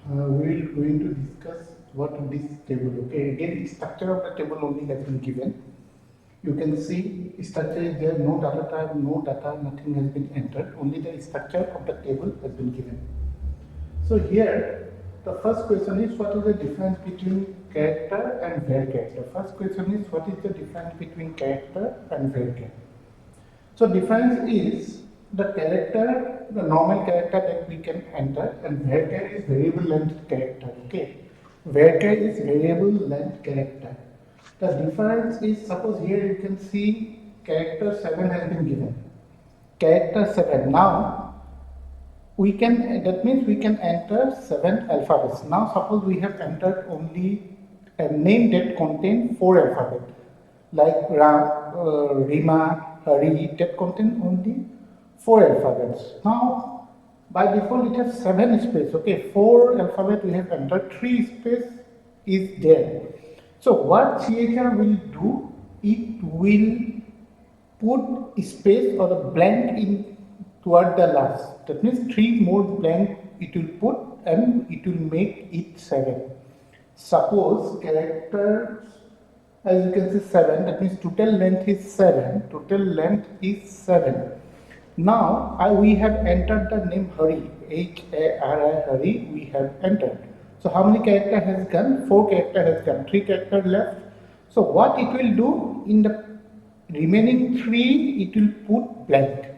we are going to discuss what this table. Okay, again, structure of the table only has been given. You can see structure is there, no data type, no data, nothing has been entered. Only the structure of the table has been given. So here, the first question is what is the difference between character and varchar? The first question is what is the difference between character and varchar? So difference is the character, the normal character that we can enter, and varchar is variable length character. Okay, varchar is variable length character. The difference is, suppose here you can see character 7 has been given. Character 7. Now we can, that means we can enter 7 alphabets. Now suppose we have entered only a name that contain 4 alphabets, like Ram, Rima, Hari, that contain only 4 alphabets. Now by default it has 7 space. Okay, 4 alphabet we have entered, 3 space is there. So what CHR will do, it will put space or a blank in toward the last. That means 3 more blank it will put and it will make it 7. Suppose characters, as you can see 7, that means total length is 7. Total length is 7. Now we have entered the name Hari, Hari, Hari we have entered. So how many character has gone? 4 character has gone, 3 character left. So what it will do, in the remaining 3 it will put blank.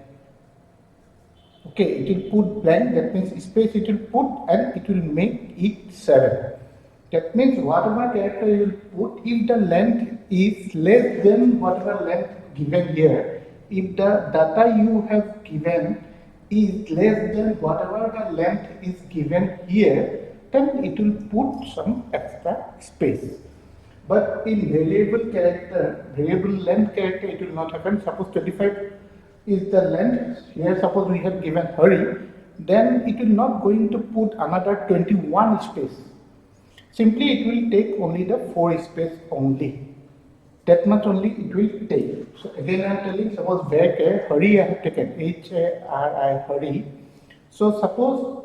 Okay, it will put blank, that means space it will put and it will make it 7. That means whatever character you will put, if the length is less than whatever length given here, if the data you have given is less than whatever the length is given here, then it will put some extra space. But in variable character, variable length character, it will not happen. Suppose 25 is the length, here suppose we have given Hari, then it will not going to put another 21 space. Simply it will take only the 4 space only. That much only it will take. So again I am telling, suppose varchar, Hari I have taken, Hari, Hari. So suppose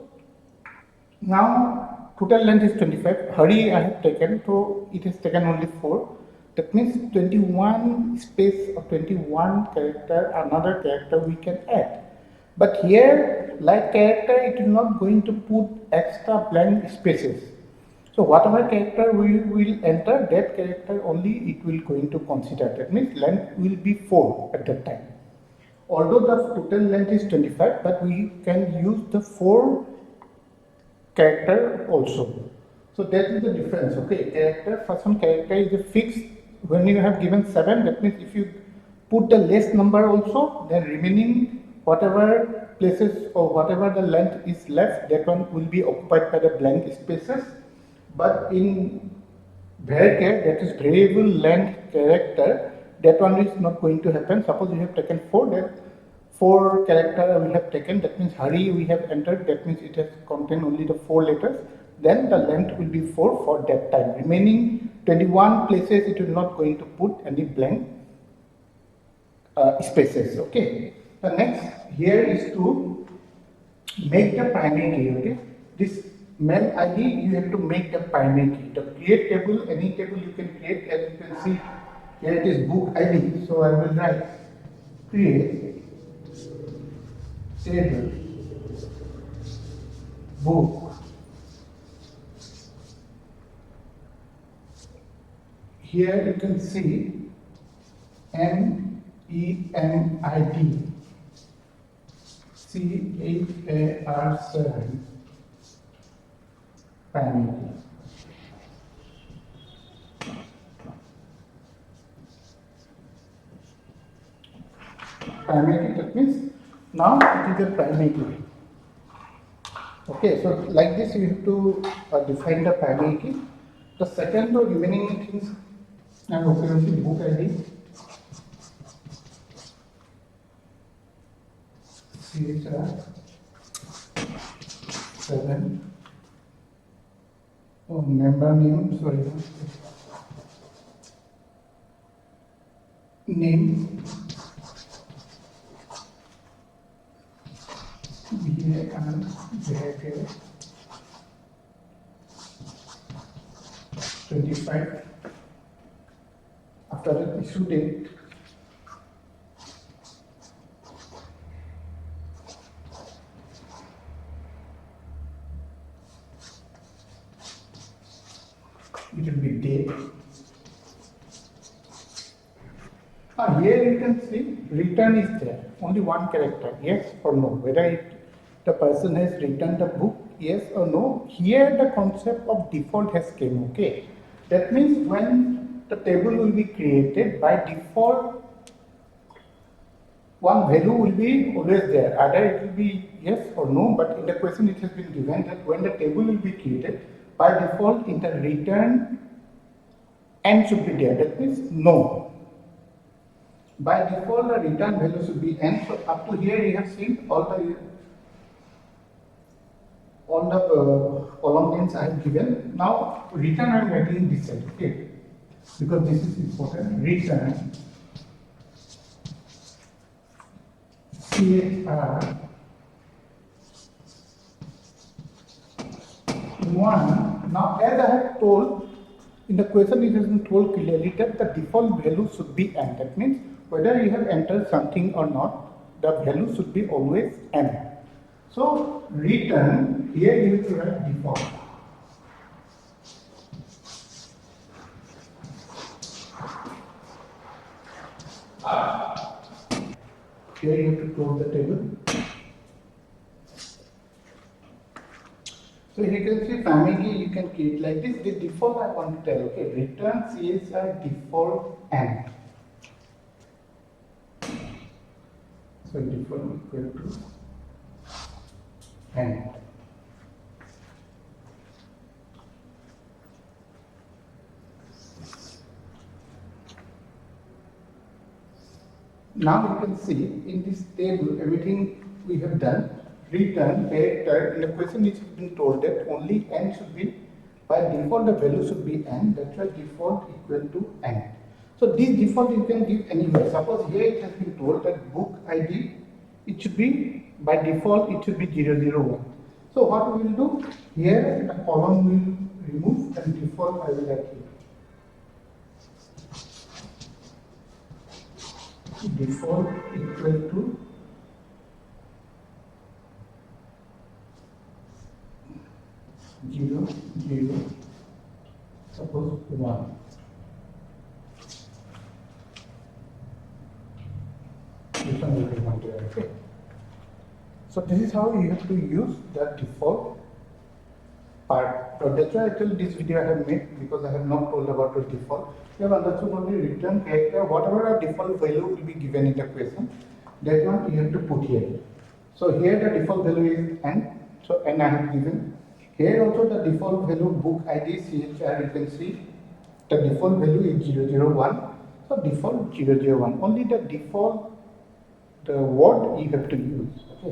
now total length is 25, Hari I have taken, so it is taken only 4. That means 21 space or 21 character, another character we can add. But here, like character, it is not going to put extra blank spaces. So whatever character we will enter, that character only it will going to consider. That means length will be 4 at that time. Although the total length is 25, but we can use the 4 character also. So that is the difference. Okay, character, first one character is a fixed. When you have given 7, that means if you put the less number also, then remaining whatever places or whatever the length is left, that one will be occupied by the blank spaces. But in varchar, that is variable length character, that one is not going to happen. Suppose we have taken 4, that 4 character we have taken, that means Hari we have entered, that means it has contained only the 4 letters, then the length will be 4 for that time. Remaining 21 places it will not going to put any blank spaces. Okay. The next here is to make the primary key. Okay. This main ID you have to make the primary key. The create table, any table you can create, as you can see here it is book ID. So I will write create table book. Here you can see MEMID CHAR7 primary key. Primary key, that means now it is a primary key. Okay, so like this you have to define the primary key. The second or remaining things and obviously book ID CHR7 member name, sorry, name BAR 25. After the issue date, it will be date. Here you can see return is there, only one character, yes or no, whether the person has returned the book, yes or no. Here the concept of default has came, okay. That means when the table will be created, by default one value will be always there, either it will be yes or no, but in the question it has been given that when the table will be created, by default in the return n should be there, that means no. By default, the return value should be n. So up to here, you have seen all the column names I have given. Now return I am writing this side, okay? Because this is important. Return CHR 1. Now, as I have told in the question, it has been told clearly that the default value should be n. That means whether you have entered something or not, the value should be always n. So return, here you have to write default. Here you have to close the table. So you can see family, you can keep like this. The default I want to tell, okay, return CSR default n. So default equal to n. Now you can see in this table everything we have done. Return character, in the question it has been told that only n should be, by default the value should be n, that's why default equal to n. So this default you can give anywhere. Suppose here it has been told that book ID, it should be, by default it should be 001. So what we will do, here the column will remove and default I will write here. Default equal to 0, 0, suppose 1. This one will be 1 there, okay. So this is how you have to use the default part. So that's why actually this video I have made, because I have not told about the default. You have understood only return character, whatever the default value will be given in the question, that one you have to put here. So here the default value is n, so n I have given. Here also the default value book ID CHR, you can see the default value is 001. So default 001. Only the default, the word you have to use. Okay.